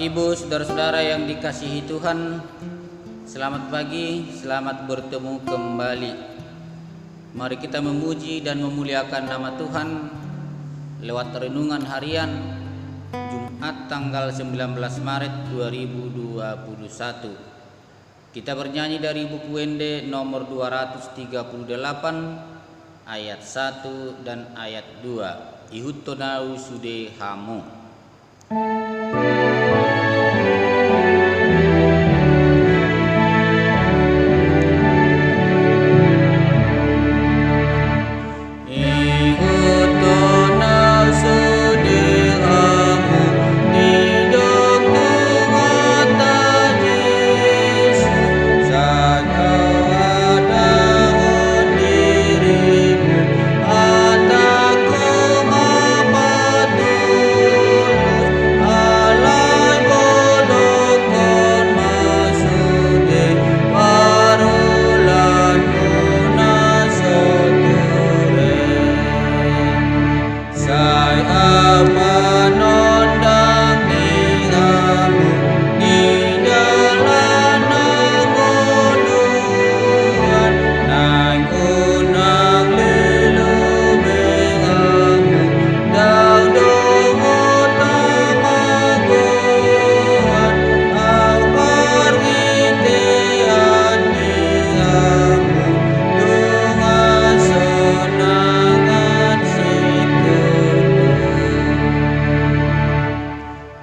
Ibu, saudara-saudara yang dikasihi Tuhan, selamat pagi, selamat bertemu kembali. Mari kita memuji dan memuliakan nama Tuhan lewat renungan harian Jumat tanggal 19 Maret 2021. Kita bernyanyi dari buku Wende nomor 238 ayat 1 dan ayat 2. Ihuttonau sude hamo.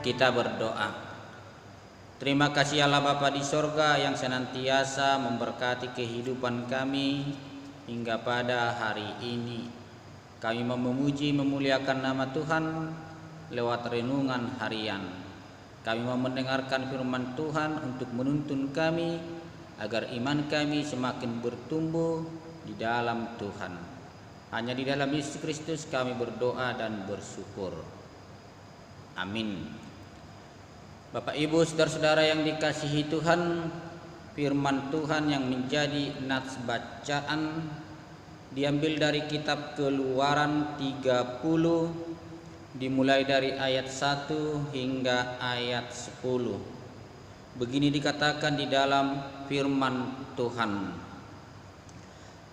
Kita berdoa. Terima kasih Allah Bapa di sorga yang senantiasa memberkati kehidupan kami hingga pada hari ini. Kami memuji memuliakan nama Tuhan lewat renungan harian. Kami mau mendengarkan firman Tuhan untuk menuntun kami agar iman kami semakin bertumbuh di dalam Tuhan. Hanya di dalam Yesus Kristus kami berdoa dan bersyukur. Amin. Bapak Ibu saudara-saudara yang dikasihi Tuhan, firman Tuhan yang menjadi nats bacaan diambil dari kitab Keluaran 30 dimulai dari ayat 1 hingga ayat 10. Begini dikatakan di dalam firman Tuhan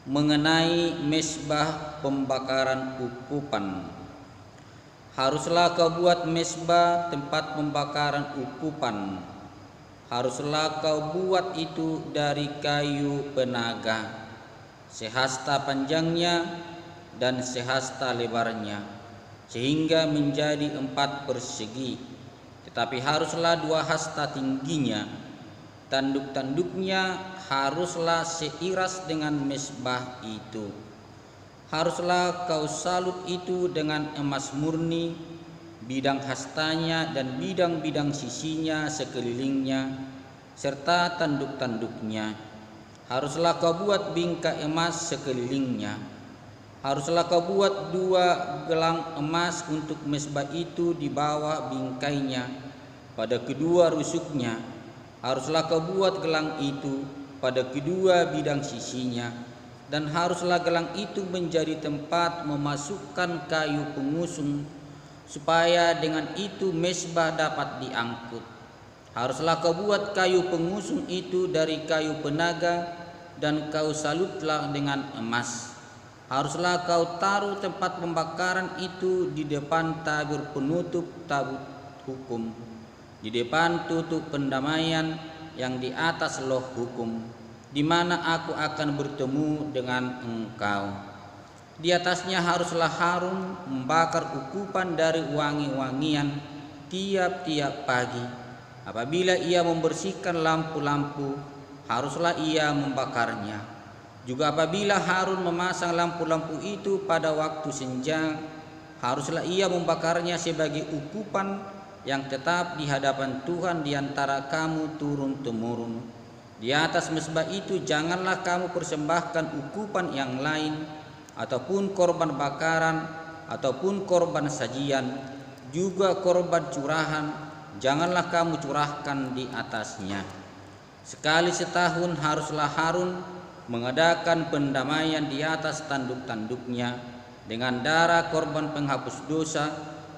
mengenai mezbah pembakaran ukupan. Haruslah kau buat mezbah tempat pembakaran ukupan. Haruslah kau buat itu dari kayu penaga, sehasta panjangnya dan sehasta lebarnya, sehingga menjadi 4 persegi. Tetapi haruslah 2 hasta tingginya. Tanduk-tanduknya haruslah seiras dengan mezbah itu. Haruslah kau salut itu dengan emas murni, bidang hastanya dan bidang-bidang sisinya sekelilingnya, serta tanduk-tanduknya. Haruslah kau buat bingkai emas sekelilingnya. Haruslah kau buat 2 gelang emas untuk mezbah itu di bawah bingkainya pada kedua rusuknya. Haruslah kau buat gelang itu pada kedua bidang sisinya. Dan haruslah gelang itu menjadi tempat memasukkan kayu pengusung, supaya dengan itu mezbah dapat diangkut. Haruslah kau buat kayu pengusung itu dari kayu penaga, dan kau salutlah dengan emas. Haruslah kau taruh tempat pembakaran itu di depan tabir penutup tabut hukum, di depan tutup pendamaian yang di atas loh hukum, di mana aku akan bertemu dengan engkau. Di atasnya haruslah Harun membakar ukupan dari wangi-wangian tiap-tiap pagi. Apabila ia membersihkan lampu-lampu, haruslah ia membakarnya. Juga apabila Harun memasang lampu-lampu itu pada waktu senja, haruslah ia membakarnya sebagai ukupan yang tetap di hadapan Tuhan di antara kamu turun-temurun. Di atas mezbah itu janganlah kamu persembahkan ukupan yang lain, ataupun korban bakaran, ataupun korban sajian, juga korban curahan, janganlah kamu curahkan di atasnya. Sekali setahun haruslah Harun mengadakan pendamaian di atas tanduk-tanduknya dengan darah korban penghapus dosa,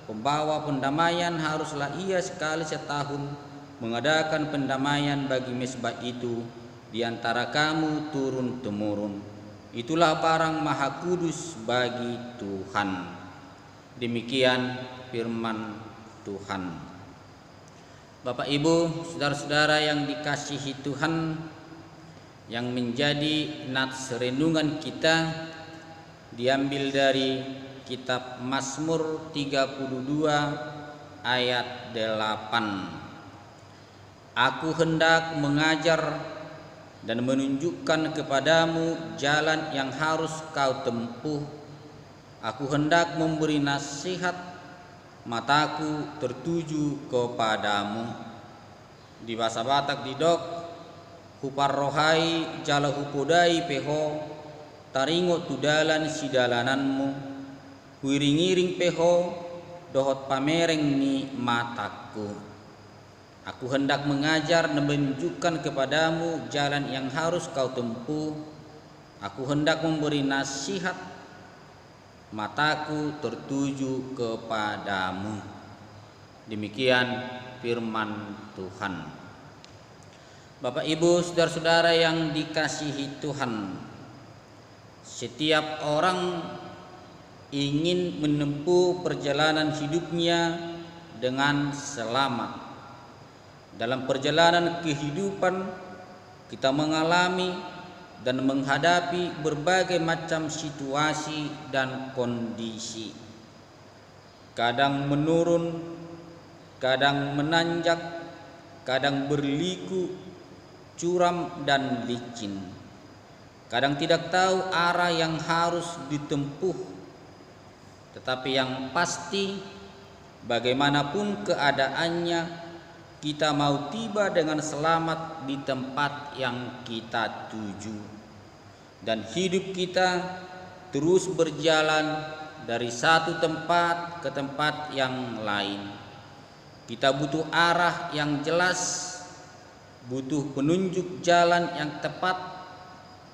pembawa pendamaian haruslah ia sekali setahun mengadakan pendamaian bagi mezbah itu di antara kamu turun-temurun. Itulah barang maha kudus bagi Tuhan. Demikian firman Tuhan. Bapak Ibu, saudara-saudara yang dikasihi Tuhan, yang menjadi nats renungan kita diambil dari kitab Mazmur 32 ayat 8. Aku hendak mengajar dan menunjukkan kepadamu jalan yang harus kau tempuh. Aku hendak memberi nasihat, mataku tertuju kepadamu. Di bahasa Batak didok, huparrohai jala hupodai peho, taringo tudalan sidalananmu, wiring-iring peho, dohot pamereng ni mataku. Aku hendak mengajar dan menunjukkan kepadamu jalan yang harus kau tempuh. Aku hendak memberi nasihat, mataku tertuju kepadamu. Demikian firman Tuhan. Bapak Ibu, saudara-saudara yang dikasihi Tuhan, setiap orang ingin menempuh perjalanan hidupnya dengan selamat. Dalam perjalanan kehidupan kita mengalami dan menghadapi berbagai macam situasi dan kondisi. Kadang menurun, kadang menanjak, kadang berliku, curam dan licin. Kadang tidak tahu arah yang harus ditempuh. Tetapi yang pasti, bagaimanapun keadaannya, kita mau tiba dengan selamat di tempat yang kita tuju, dan hidup kita terus berjalan dari satu tempat ke tempat yang lain. Kita butuh arah yang jelas, butuh penunjuk jalan yang tepat,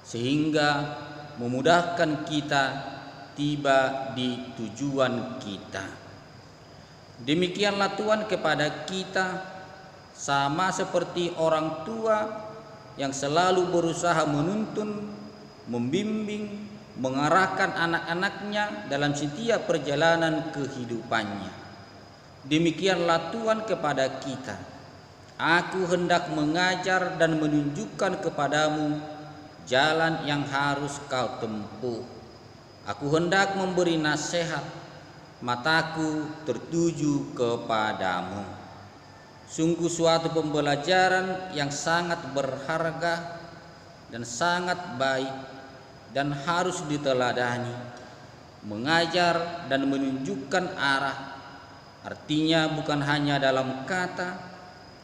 sehingga memudahkan kita tiba di tujuan kita. Demikianlah Tuhan kepada kita, sama seperti orang tua yang selalu berusaha menuntun, membimbing, mengarahkan anak-anaknya dalam setiap perjalanan kehidupannya. Demikianlah Tuhan kepada kita. Aku hendak mengajar dan menunjukkan kepadamu jalan yang harus kau tempuh. Aku hendak memberi nasihat, mataku tertuju kepadamu. Sungguh suatu pembelajaran yang sangat berharga dan sangat baik dan harus diteladani. Mengajar dan menunjukkan arah, artinya bukan hanya dalam kata,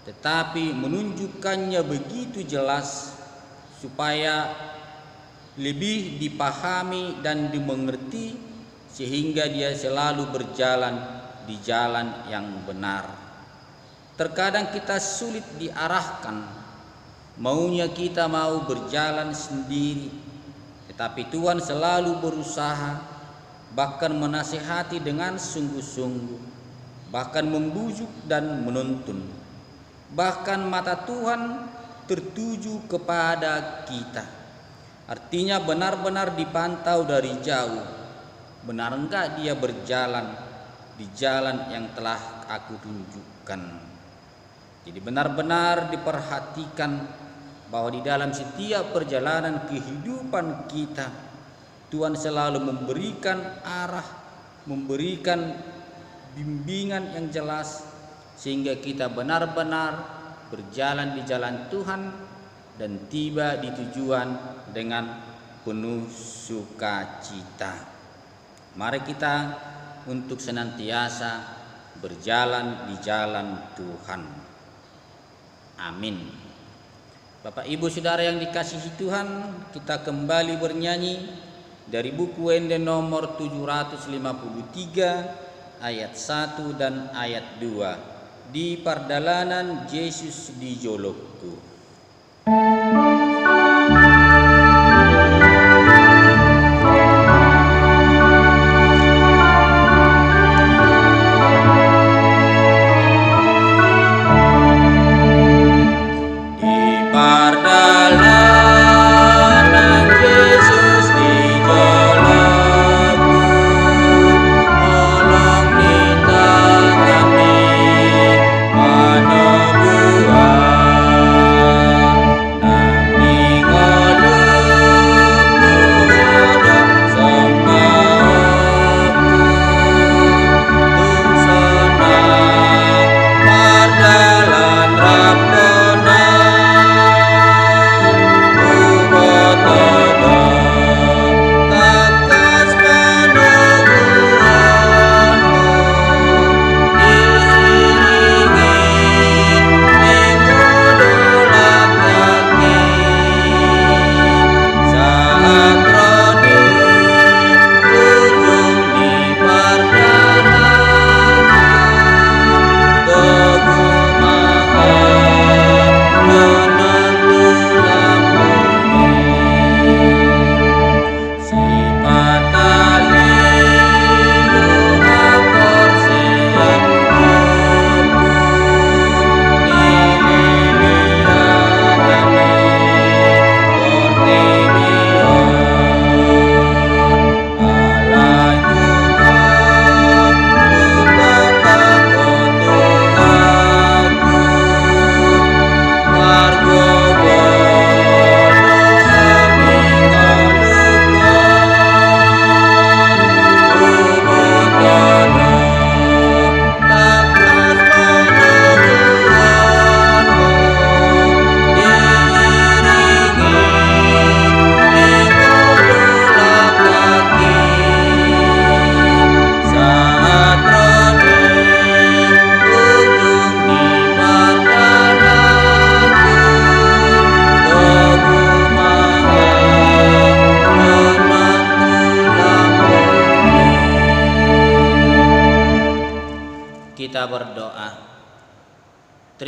tetapi menunjukkannya begitu jelas supaya lebih dipahami dan dimengerti, sehingga dia selalu berjalan di jalan yang benar. Terkadang kita sulit diarahkan, maunya kita mau berjalan sendiri, tetapi Tuhan selalu berusaha, bahkan menasihati dengan sungguh-sungguh, bahkan membujuk dan menuntun. Bahkan mata Tuhan tertuju kepada kita, artinya benar-benar dipantau dari jauh. Benar enggak dia berjalan di jalan yang telah aku tunjukkan. Jadi benar-benar diperhatikan bahwa di dalam setiap perjalanan kehidupan kita, Tuhan selalu memberikan arah, memberikan bimbingan yang jelas, sehingga kita benar-benar berjalan di jalan Tuhan dan tiba di tujuan dengan penuh sukacita. Mari kita untuk senantiasa berjalan di jalan Tuhan. Amin. Bapak Ibu Saudara yang dikasihi Tuhan, kita kembali bernyanyi dari buku Wende nomor 753 ayat 1 dan ayat 2. Di pardalanan Yesus di Jolokku.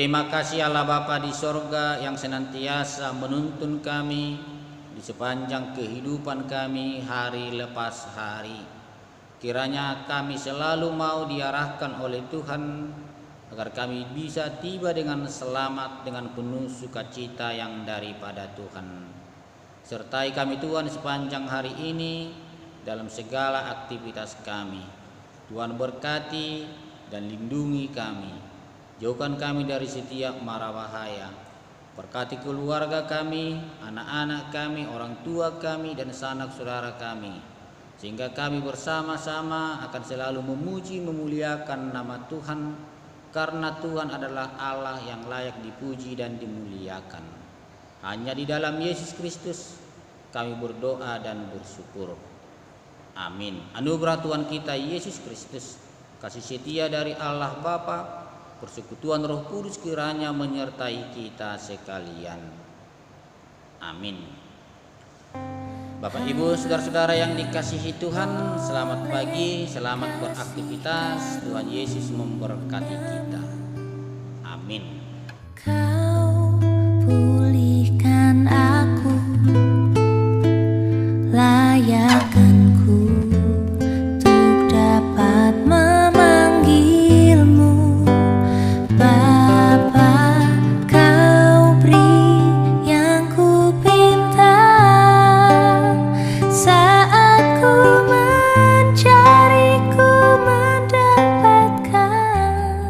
Terima kasih Allah Bapa di sorga yang senantiasa menuntun kami di sepanjang kehidupan kami hari lepas hari. Kiranya kami selalu mau diarahkan oleh Tuhan agar kami bisa tiba dengan selamat dengan penuh sukacita yang daripada Tuhan. Sertai kami Tuhan sepanjang hari ini dalam segala aktivitas kami. Tuhan berkati dan lindungi kami. Jauhkan kami dari setiap mara bahaya. Berkati keluarga kami, anak-anak kami, orang tua kami, dan sanak saudara kami. Sehingga kami bersama-sama akan selalu memuji memuliakan nama Tuhan. Karena Tuhan adalah Allah yang layak dipuji dan dimuliakan. Hanya di dalam Yesus Kristus kami berdoa dan bersyukur. Amin. Anugerah Tuhan kita Yesus Kristus, kasih setia dari Allah Bapa, persekutuan Roh Kudus kiranya menyertai kita sekalian. Amin. Bapak Ibu saudara-saudara yang dikasihi Tuhan, selamat pagi, selamat beraktivitas. Tuhan Yesus memberkati kita. Amin. Kau